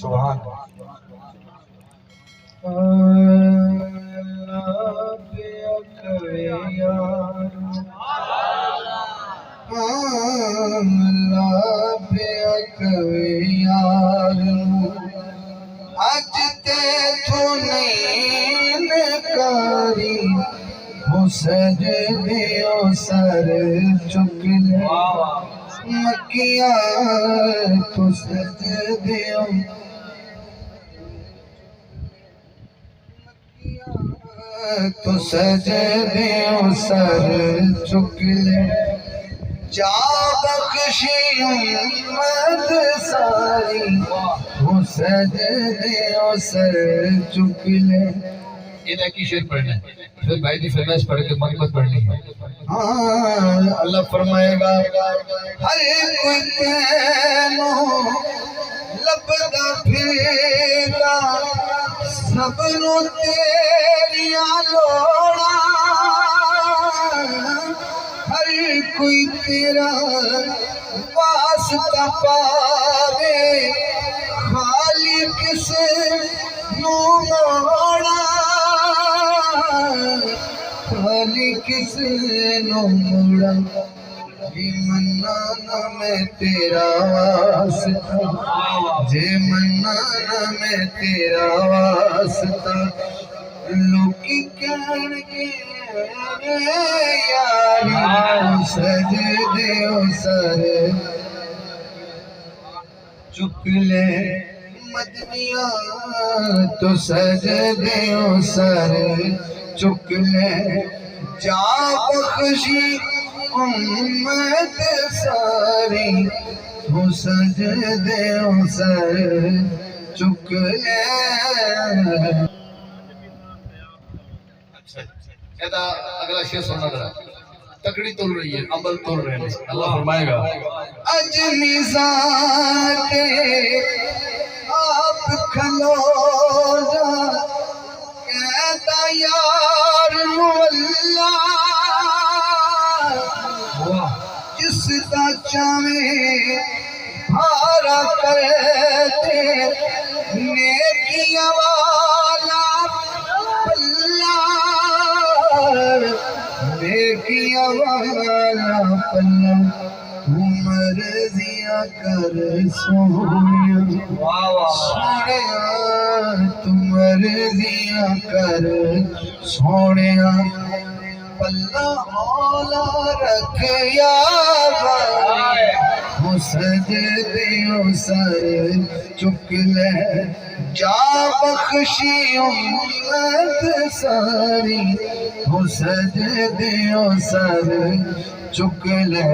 سبحان سجدیو سر چک لے مکیاں تو سجدیو تو سجدیو سر چک لے جا بخشی امت ساری وہ سجدیو سر چک لے. انہیں کی شعر پڑھنا ہے پھر بھائی دی فرمائش پڑھ کے محبت پڑھنی ہے. اللہ فرمائے گا ہر کوئی تینوں لبدا پھیرا سب نو تیریاں لوڑا ہر کوئی تیرا واسطہ پاوے خالی کس نو موڑا خالی کس نو موڑا جی منانا میں تیرا واسطہ جی منانا میں تیرا واسطہ لوکی کہن گے یاری سجدیو سر چک لے مدنیاں تو سجدیو سر چک لے جا بخشی امت ساری تو سجدیو سر چک لے. کہتا اگلا شعر سننا ذرا تکڑی تول رہی ہے عمل تول رہے ہیں. اللہ فرمائے گا اجمی ذات آپ کھلو جا کہتا یار مولا جس کا چاہے بھارا کرتے نیکیاں والا پلہ نیکیاں والا پلہ تو مرضیاں کر سونیا سونیا تو مرضیاں کر سونیا پلہ مولا رکھ یا وہ سجدیو سر چک لے جا بخشی امت ساری وہ سجدیو سر چک لے.